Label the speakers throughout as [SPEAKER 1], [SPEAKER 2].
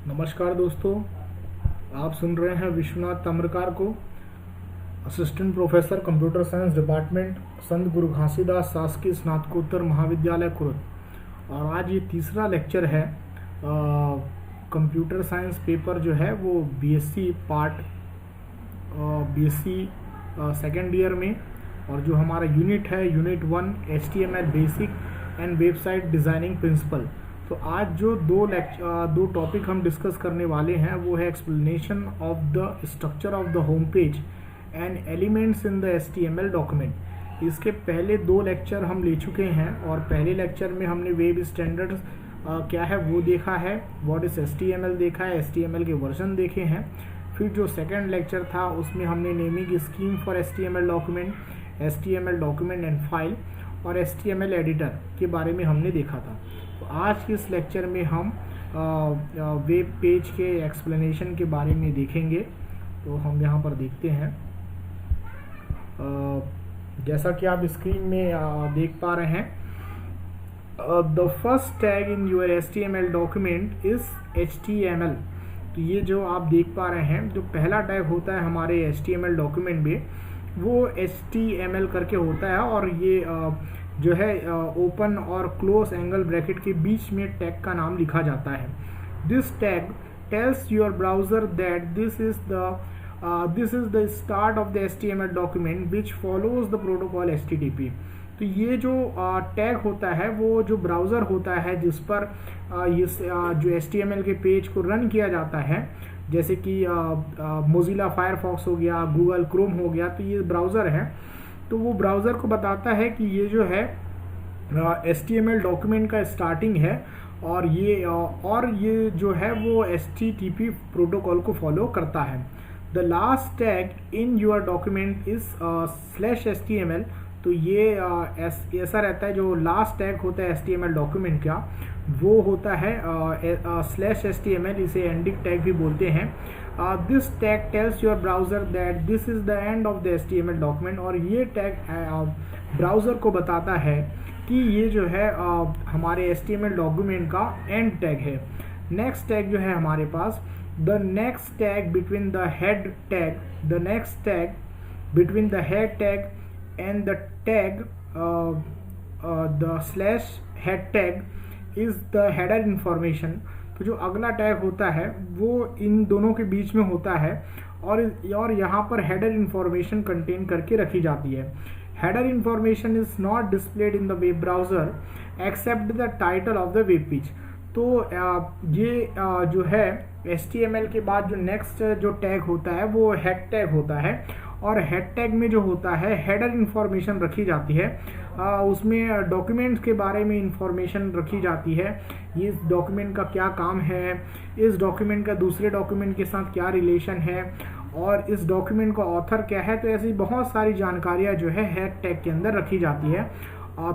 [SPEAKER 1] नमस्कार दोस्तों, आप सुन रहे हैं विश्वनाथ तम्रकार को, assistant professor computer science department, संत गुरु घासीदास शासकीय स्नातकोत्तर महाविद्यालय कुरुद। और आज ये तीसरा लेक्चर है। कंप्यूटर साइंस पेपर जो है वो BSc part BSc second year में, और जो हमारा यूनिट है unit 1 HTML basic and website designing principle. तो आज जो दो टॉपिक हम डिस्कस करने वाले हैं वो है explanation of the structure of the home page and elements in the HTML document. इसके पहले दो लेक्चर हम ले चुके हैं, और पहले लेक्चर में हमने वेब स्टैंडर्ड्स क्या है वो देखा है, व्हाट इज HTML देखा है, HTML के वर्जन देखे हैं। फिर जो सेकंड लेक्चर था उसमें हमने naming scheme for HTML document, HTML document and file और HTML एडिटर के बारे में हमने देखा था। तो आज के इस लेक्चर में हम वेब पेज के एक्सप्लेनेशन के बारे में देखेंगे। तो हम यहाँ पर देखते हैं, जैसा कि आप स्क्रीन में देख पा रहे हैं, the first tag in your HTML document is HTML। तो ये जो आप देख पा रहे हैं, जो पहला टैग होता है हमारे HTML डॉक्यूमेंट में वो HTML करके होता है, और ये जो है ओपन और क्लोज एंगल ब्रैकेट के बीच में टैग का नाम लिखा जाता है। This tag tells your browser that this is the start of the HTML document which follows the protocol HTTP। तो ये जो टैग होता है वो जो ब्राउज़र होता है जिस पर जो HTML के पेज को रन किया जाता है, जैसे कि मोजिला फायरफॉक्स हो गया, गूगल क्रोम हो गया, तो ये ब्राउज़र है। तो वो ब्राउज़र को बताता है कि ये जो है HTML डॉक्यूमेंट का स्टार्टिंग है, और ये जो है वो HTTP प्रोटोकॉल को फॉलो करता है। The last tag in your document is /HTML। तो ये ऐसा रहता है, जो लास्ट टैग होता है HTML डॉक्यूमेंट का वो होता है /HTML, इसे एंडिंग टैग भी बोलते हैं। This tag tells your browser that this is the end of the HTML document. और ये टैग ब्राउज़र को बताता है कि ये जो है हमारे HTML डॉक्यूमेंट का एंड टैग है। नेक्स्ट टैग जो है हमारे पास, the next tag between the head tag, the next tag between the head tag and the tag the /head tag is the header information. तो जो अगला टैग होता है वो इन दोनों के बीच में होता है, और यहाँ पर हेडर इंफॉर्मेशन कंटेन करके रखी जाती है। Header information is not displayed in the web browser except the title of the web page. तो ये जो है HTML के बाद जो नेक्स्ट जो टैग होता है वो हेड टैग होता है, और हेड टैग में जो होता है हेडर इंफॉर्मेशन रखी जाती है। उसमें डॉक्यूमेंट्स के बारे में इंफॉर्मेशन रखी जाती है, ये इस डॉक्यूमेंट का क्या काम है, इस डॉक्यूमेंट का दूसरे डॉक्यूमेंट के साथ क्या रिलेशन है, और इस डॉक्यूमेंट का ऑथर क्या है। तो ऐसी बहुत सारी जानकारियाँ जो है हेड टैग के अंदर रखी जाती है।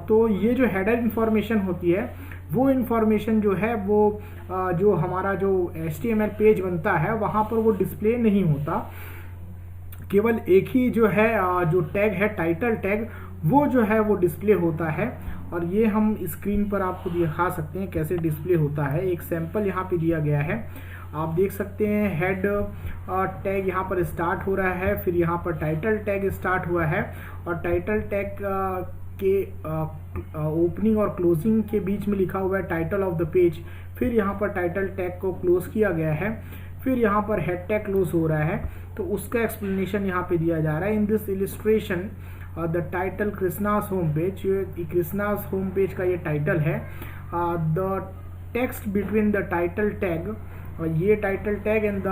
[SPEAKER 1] तो ये जो हेडर इंफॉर्मेशन होती है वो इंफॉर्मेशन जो है वो जो हमारा जो HTML पेज बनता है वहाँ पर वो डिस्प्ले नहीं होता, केवल एक ही जो है जो टैग है टाइटल टैग वो जो है वो डिस्प्ले होता है। और ये हम स्क्रीन पर आपको दिखा सकते हैं कैसे डिस्प्ले होता है। एक सैंपल यहाँ पे दिया गया है, आप देख सकते हैं। हेड टैग यहाँ पर स्टार्ट हो रहा है, फिर यहाँ पर टाइटल टैग स्टार्ट हुआ है, और टाइटल टैग के ओपनिंग और क्लोजिंग के बीच में लिखा हुआ है टाइटल ऑफ द पेज। फिर यहाँ पर टाइटल टैग को क्लोज किया गया है, फिर यहाँ पर हेड टैग क्लोज हो रहा है, तो उसका एक्सप्लेनेशन यहाँ पे दिया जा रहा है। In this illustration the title Krishna's home page, Krishna's home page का ये टाइटल है। The text between the title tag, ये title tag and the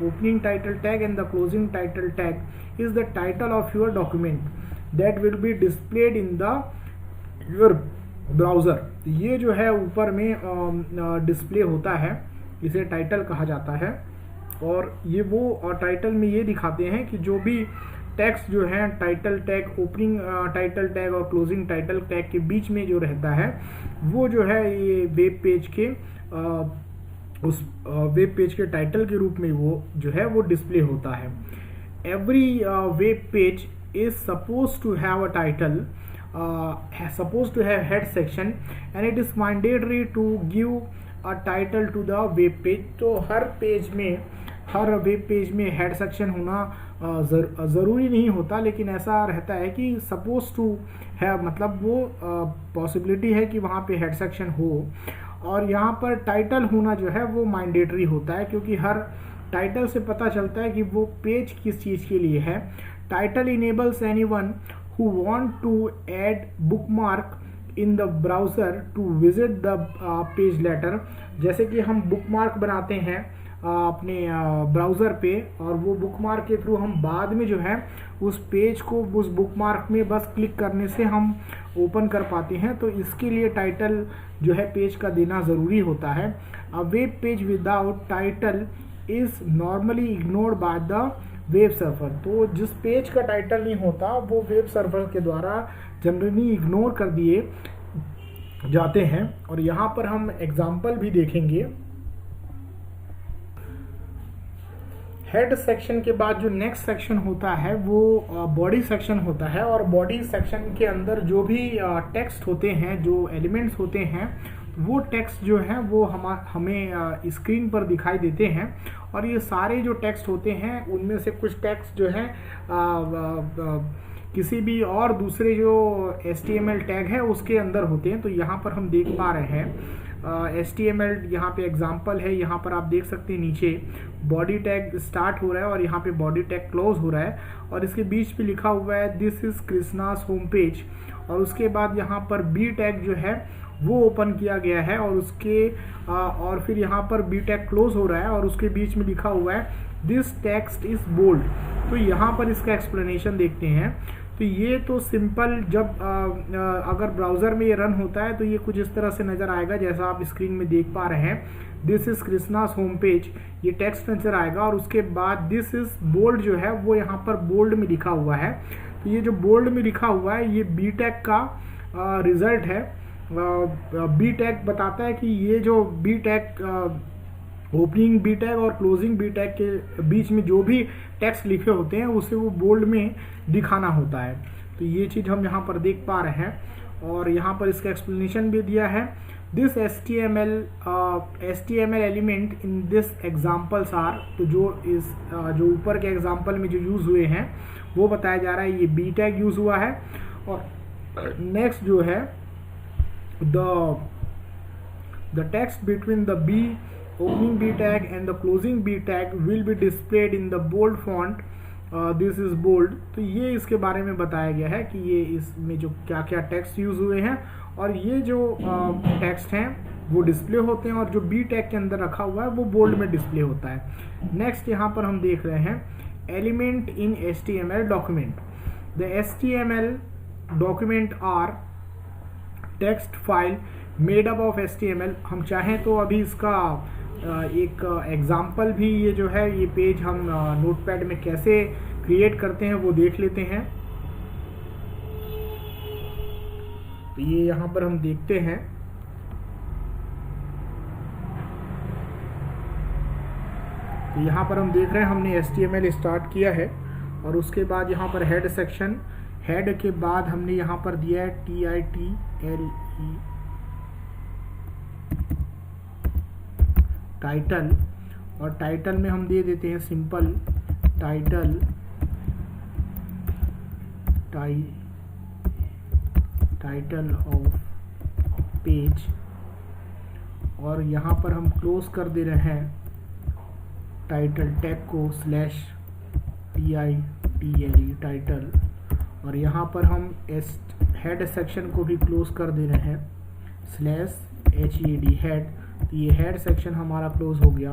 [SPEAKER 1] opening title tag and the closing title tag is the title of your document that will be displayed in the your browser. ये जो है ऊपर में display होता है, इसे title कहा जाता है। और ये वो टाइटल में ये दिखाते हैं कि जो भी टैग्स जो है title tag, opening title tag और क्लोजिंग टाइटल टैग के बीच में जो रहता है वो जो है ये वेब पेज के उस वेब पेज के टाइटल के रूप में वो जो है वो डिस्प्ले होता है। Every web page is suppose to have a title, supposed to have head section, and it is mandatory to give a title to the web page. तो हर वेब पेज में हेड सेक्शन होना ज़रूरी नहीं होता, लेकिन ऐसा रहता है कि सपोज टू है, मतलब वो पॉसिबिलिटी है कि वहाँ पे हेड सेक्शन हो। और यहाँ पर टाइटल होना जो है वो मैंडेटरी होता है, क्योंकि हर टाइटल से पता चलता है कि वो पेज किस चीज़ के लिए है। Title enables anyone who want to add bookmark in the browser to visit the page later. जैसे कि हम बुकमार्क बनाते हैं अपने ब्राउज़र पे, और वो बुकमार्क के थ्रू हम बाद में जो है उस पेज को उस बुकमार्क में बस क्लिक करने से हम ओपन कर पाते हैं। तो इसके लिए टाइटल जो है पेज का देना ज़रूरी होता है। A web page without title is normally ignored by the web server. तो जिस पेज का टाइटल नहीं होता वो वेब सर्वर के द्वारा जनरली इग्नोर कर दिए जाते हैं। और यहाँ पर हम एग्जाम्पल भी देखेंगे। हेड सेक्शन के बाद जो नेक्स्ट सेक्शन होता है वो बॉडी सेक्शन होता है। और बॉडी सेक्शन के अंदर जो भी टेक्स्ट होते हैं, जो एलिमेंट्स होते हैं, वो टेक्स्ट जो है वो हमें स्क्रीन पर दिखाई देते हैं। और ये सारे जो टेक्स्ट होते हैं उनमें से कुछ टेक्स्ट जो है किसी भी और दूसरे जो HTML टैग है उसके अंदर होते हैं। तो यहाँ पर हम देख पा रहे हैं HTML, यहाँ पे एग्जाम्पल है। यहाँ पर आप देख सकते हैं नीचे बॉडी टैग स्टार्ट हो रहा है और यहाँ पे बॉडी टैग क्लोज हो रहा है, और इसके बीच पे लिखा हुआ है this is Krishna's home page. और उसके बाद यहाँ पर बी टैग जो है वो ओपन किया गया है, और फिर यहाँ पर बी टैग क्लोज हो रहा है और उसके बीच में लिखा हुआ है दिस टेक्स्ट इज बोल्ड। तो यहाँ पर इसका एक्सप्लेनेशन देखते हैं। तो ये तो सिंपल, जब अगर ब्राउज़र में ये रन होता है तो ये कुछ इस तरह से नज़र आएगा जैसा आप स्क्रीन में देख पा रहे हैं। This is Krishna's home page, ये टेक्स्ट नज़र आएगा, और उसके बाद दिस इज़ बोल्ड जो है वो यहाँ पर बोल्ड में लिखा हुआ है। तो ये जो बोल्ड में लिखा हुआ है ये बी टैग का रिजल्ट है। बी टैग बताता है कि ये जो B tag opening B tag और क्लोजिंग बी टैग के बीच में जो भी टेक्स्ट लिखे होते हैं उसे वो बोल्ड में दिखाना होता है। तो ये चीज़ हम यहाँ पर देख पा रहे हैं, और यहाँ पर इसका एक्सप्लेनेशन भी दिया है। This HTML element in this examples are. तो जो ऊपर के एग्जाम्पल में जो यूज़ हुए हैं वो बताया जा रहा है, ये बी टैग यूज़ हुआ है। और नेक्स्ट जो है the text between the B opening B tag and the closing B tag will be displayed in the bold font. This is bold. तो ये इसके बारे में बताया गया है कि ये इसमें जो क्या क्या टेक्स्ट यूज़ हुए हैं, और ये जो टेक्स्ट हैं वो डिस्प्ले होते हैं, और जो बी टैग के अंदर रखा हुआ है वो बोल्ड में डिस्प्ले होता है। नेक्स्ट यहाँ पर हम देख रहे हैं element in HTML document. The HTML document are text file made up of HTML। हम चाहें तो अभी इसका एक एग्जाम्पल भी, ये जो है ये पेज हम नोटपैड में कैसे क्रिएट करते हैं वो देख लेते हैं। तो ये यहाँ पर हम देखते हैं। तो यहाँ पर हम देख रहे हैं हमने HTML स्टार्ट किया है, और उसके बाद यहाँ पर हेड सेक्शन, हेड के बाद हमने यहाँ पर दिया है TITLE टाइटल, और टाइटल में हम दे देते हैं सिंपल टाइटल ऑफ पेज, और यहाँ पर हम क्लोज कर दे रहे हैं टाइटल टैग को /TITLE टाइटल, और यहाँ पर हम हेड सेक्शन को भी क्लोज कर दे रहे हैं /HED हेड। तो ये हेड सेक्शन हमारा क्लोज हो गया।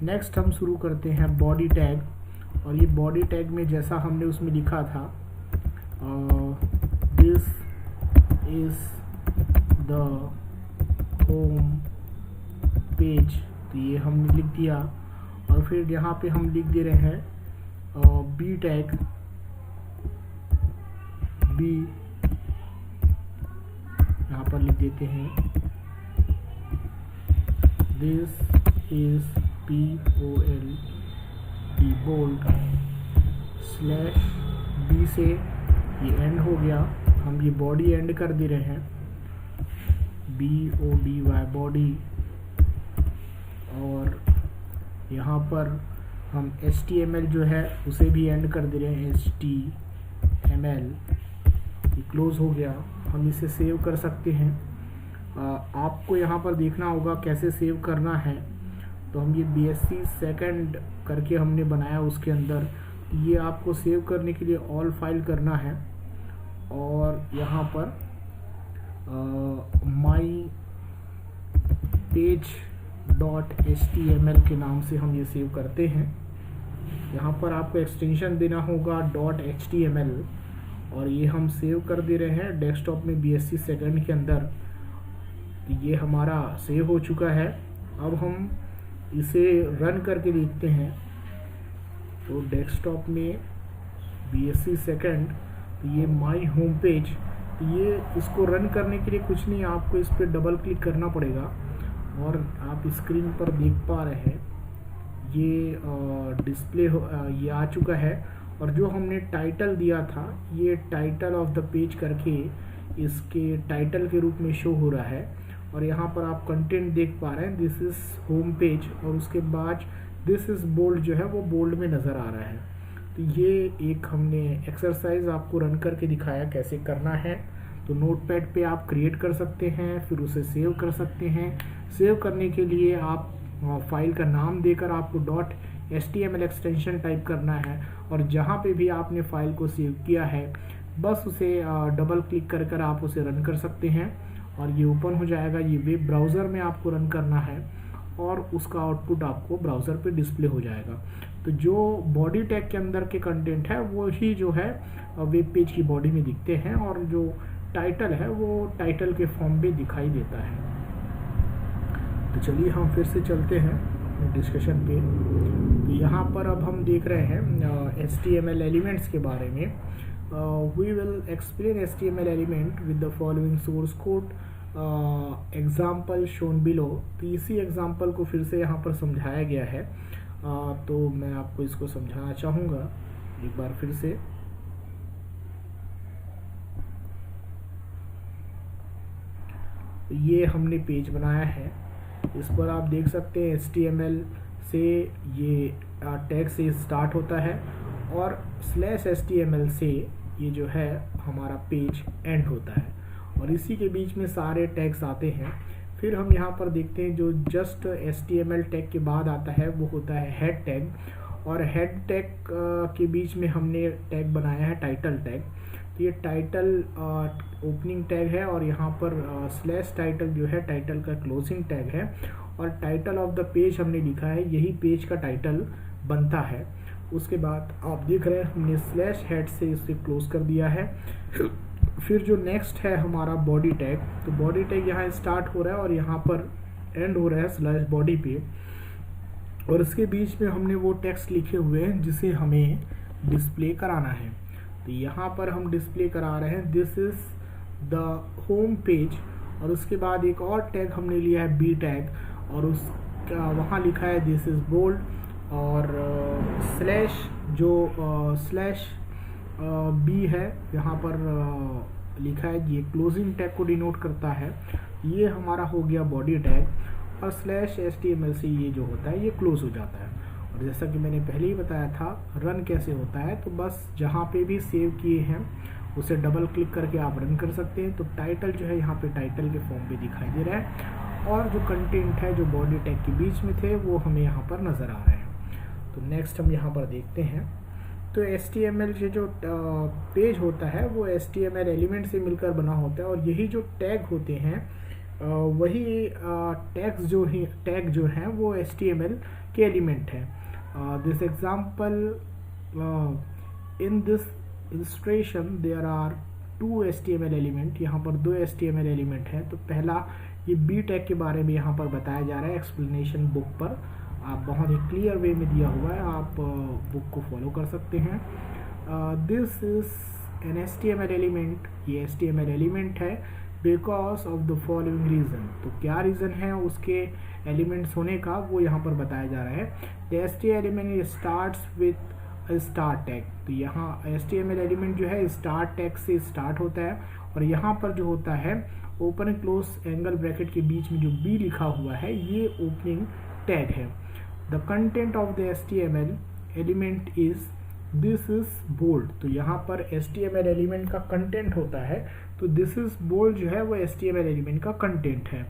[SPEAKER 1] नेक्स्ट हम शुरू करते हैं बॉडी टैग, और ये बॉडी टैग में जैसा हमने उसमें लिखा था this is the home page, तो ये हमने लिख दिया। और फिर यहाँ पे हम लिख दे रहे हैं बी टैग, बी यहाँ पर लिख देते हैं this is BOLD bold /B से ये एंड हो गया। हम ये बॉडी एंड कर दे रहे हैं BODY बॉडी, यहाँ पर हम HTML जो है उसे भी एंड कर दे रहे हैं, HTML, ये क्लोज हो गया। हम इसे सेव कर सकते हैं। आपको यहाँ पर देखना होगा कैसे सेव करना है। तो हम ये BSc सेकंड करके हमने बनाया उसके अंदर, ये आपको सेव करने के लिए ऑल फाइल करना है और यहाँ पर माई पेज .html के नाम से हम ये सेव करते हैं। यहाँ पर आपको एक्सटेंशन देना होगा .html और ये हम सेव कर दे रहे हैं डेस्कटॉप में BSc सेकंड के अंदर। ये हमारा सेव हो चुका है। अब हम इसे रन करके देखते हैं। तो डेस्कटॉप में BSc सेकंड, तो ये माई होम पेज, ये इसको रन करने के लिए कुछ नहीं, आपको इस पर डबल क्लिक करना पड़ेगा और आप स्क्रीन पर देख पा रहे हैं ये डिस्प्ले ये आ चुका है। और जो हमने टाइटल दिया था, ये टाइटल ऑफ द पेज करके इसके टाइटल के रूप में शो हो रहा है। और यहाँ पर आप कंटेंट देख पा रहे हैं, दिस इज होम पेज, और उसके बाद दिस इज बोल्ड जो है वो बोल्ड में नज़र आ रहा है। तो ये एक हमने एक्सरसाइज आपको रन करके दिखाया कैसे करना है। तो नोटपैड पे आप क्रिएट कर सकते हैं, फिर उसे सेव कर सकते हैं। सेव करने के लिए आप फाइल का नाम देकर आपको .html एक्सटेंशन टाइप करना है और जहाँ पे भी आपने फाइल को सेव किया है बस उसे डबल क्लिक कर कर आप उसे रन कर सकते हैं और ये ओपन हो जाएगा। ये वेब ब्राउज़र में आपको रन करना है और उसका आउटपुट आपको ब्राउज़र पे डिस्प्ले हो जाएगा। तो जो बॉडी टैग के अंदर के कंटेंट है वो ही जो है वेब पेज की बॉडी में दिखते हैं और जो टाइटल है वो टाइटल के फॉर्म में दिखाई देता है। तो चलिए हम फिर से चलते हैं अपने डिस्कशन पे। तो यहाँ पर अब हम देख रहे हैं HTML एलिमेंट्स के बारे में। We will explain HTML element with the following source code example shown below. तो इसी एग्जाम्पल को फिर से यहाँ पर समझाया गया है। तो मैं आपको इसको समझाना चाहूँगा एक बार फिर से। ये हमने पेज बनाया है, इस पर आप देख सकते हैं HTML से ये टैग से स्टार्ट होता है और /HTML से ये जो है हमारा पेज एंड होता है और इसी के बीच में सारे टैग्स आते हैं। फिर हम यहाँ पर देखते हैं जो जस्ट HTML टैग के बाद आता है वो होता है हेड टैग और हेड टैग के बीच में हमने टैग बनाया है टाइटल टैग। तो ये टाइटल ओपनिंग टैग है और यहाँ पर /टाइटल जो है टाइटल का क्लोजिंग टैग है और टाइटल ऑफ द पेज हमने लिखा है, यही पेज का टाइटल बनता है। उसके बाद आप देख रहे हैं हमने /हेड से इसे क्लोज कर दिया है। फिर जो नेक्स्ट है हमारा बॉडी टैग, तो बॉडी टैग यहाँ स्टार्ट हो रहा है और यहाँ पर एंड हो रहा है /बॉडी पे और इसके बीच में हमने वो टेक्स्ट लिखे हुए हैं जिसे हमें डिस्प्ले कराना है। तो यहाँ पर हम डिस्प्ले करा रहे हैं this is the home page और उसके बाद एक और टैग हमने लिया है बी टैग और उसका वहाँ लिखा है दिस इज बोल्ड और बी है यहाँ पर लिखा है, ये क्लोजिंग टैग को डिनोट करता है। ये हमारा हो गया बॉडी टैग और /HTML से ये जो होता है ये क्लोज हो जाता है। और जैसा कि मैंने पहले ही बताया था रन कैसे होता है, तो बस जहाँ पे भी सेव किए हैं उसे डबल क्लिक करके आप रन कर सकते हैं। तो टाइटल जो है यहाँ पे टाइटल के फॉर्म पे दिखाई दे रहा है और जो कंटेंट है जो बॉडी टैग के बीच में थे वो हमें यहाँ पर नज़र आ रहे हैं। तो नेक्स्ट हम यहाँ पर देखते हैं। तो HTML से जो पेज होता है वो HTML एलिमेंट से मिलकर बना होता है और यही जो टैग होते हैं वही टैग जो हैं वो HTML के एलिमेंट हैं। This example in this illustration there are 2 HTML element, यहाँ पर 2 HTML एलिमेंट है। तो पहला ये बी टैग के बारे में यहाँ पर बताया जा रहा है एक्सप्लेनेशन बुक पर, आप बहुत ही क्लियर वे में दिया हुआ है, आप बुक को फॉलो कर सकते हैं। This is an HTML element, ये HTML एलिमेंट है because of the following reason. तो क्या रीज़न है उसके एलिमेंट्स होने का वो यहाँ पर बताया जा रहा है। The HTML element starts with star tag. तो यहाँ HTML एलिमेंट जो है स्टार टैग से स्टार्ट होता है और यहाँ पर जो होता है ओपन क्लोज एंगल ब्रैकेट के बीच में जो बी लिखा हुआ है ये ओपनिंग टैग है। The content of the HTML element is this is bold. तो यहाँ पर HTML एलिमेंट का कंटेंट होता है, तो दिस इज बोल्ड जो है वो HTML एलिमेंट का कंटेंट है।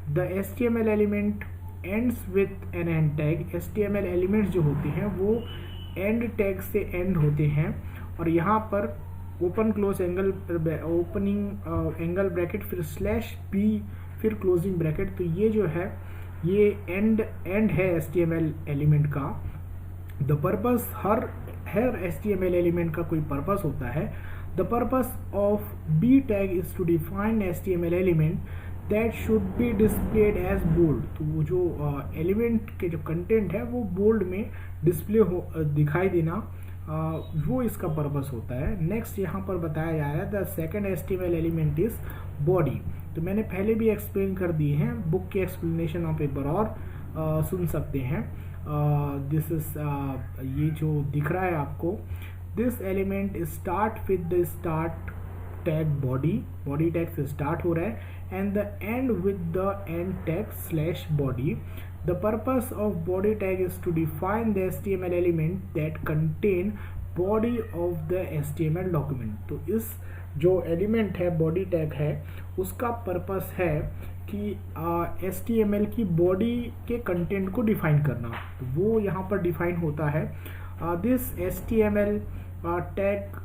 [SPEAKER 1] The HTML element ends with an and tag. HTML elements जो होते हैं वो एंड टैग से एंड होते हैं, और यहाँ पर open close angle, opening angle bracket, फिर /b, फिर क्लोजिंग ब्रैकेट। तो ये जो है ये एंड है HTML एलिमेंट का। द पर्पस, हर HTML एलिमेंट का कोई पर्पस होता है। The purpose of b tag is to define HTML element that should be displayed as bold. तो वो जो एलिमेंट के जो कंटेंट है वो बोल्ड में डिस्प्ले दिखाई देना, वो इसका पर्पस होता है। नेक्स्ट यहाँ पर बताया जा रहा है the second HTML element is body. तो मैंने पहले भी एक्सप्लेन कर दिए हैं, बुक के एक्सप्लेनेशन आप एक बार और सुन सकते हैं। दिस इज ये जो दिख रहा है आपको, this element start with the start tag body tag से स्टार्ट हो रहा है, and the end with the end tag /body। The purpose of body tag is to define the HTML element that contain body of the HTML document. तो इस जो element है, body tag है, उसका पर्पस है कि HTML की body के कंटेंट को डिफाइन करना। तो वो यहाँ पर डिफाइन होता है। This HTML tag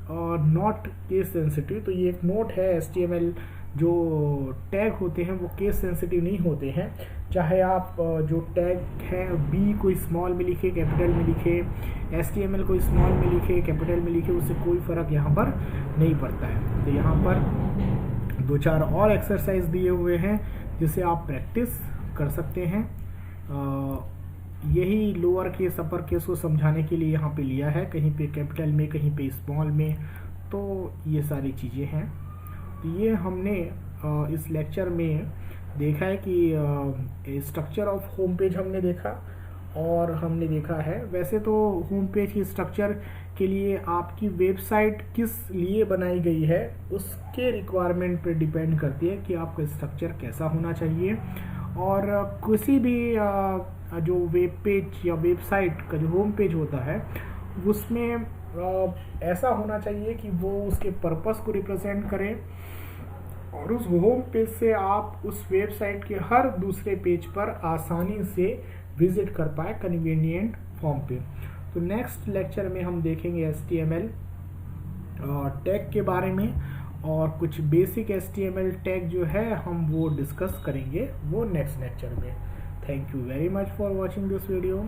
[SPEAKER 1] not case sensitive. तो ये एक नोट है, HTML जो टैग होते हैं वो केस सेंसिटिव नहीं होते हैं। चाहे आप जो टैग है B को स्मॉल में लिखे, कैपिटल में लिखे, HTML को स्मॉल में लिखे, कैपिटल में लिखे, उससे कोई फ़र्क यहाँ पर नहीं पड़ता है। तो यहाँ पर 2-4 और एक्सरसाइज दिए हुए हैं जिसे आप प्रैक्टिस कर सकते हैं। यही लोअर केस अपर केस को समझाने के लिए यहाँ पे लिया है, कहीं पे कैपिटल में, कहीं पे स्मॉल में। तो ये सारी चीज़ें हैं। तो ये हमने इस लेक्चर में देखा है कि स्ट्रक्चर ऑफ होम पेज हमने देखा, और हमने देखा है वैसे तो होम पेज की स्ट्रक्चर के लिए आपकी वेबसाइट किस लिए बनाई गई है उसके रिक्वायरमेंट पे डिपेंड करती है कि आपका स्ट्रक्चर कैसा होना चाहिए। और किसी भी जो वेब पेज या वेबसाइट का जो होम पेज होता है उसमें ऐसा होना चाहिए कि वो उसके पर्पस को रिप्रेजेंट करे, और उस होम पेज से आप उस वेबसाइट के हर दूसरे पेज पर आसानी से विजिट कर पाए कन्वीनियंट फॉर्म पे। तो नेक्स्ट लेक्चर में हम देखेंगे HTML टैग के बारे में, और कुछ बेसिक HTML टैग जो है हम वो डिस्कस करेंगे वो नेक्स्ट लेक्चर में। Thank you very much for watching this video.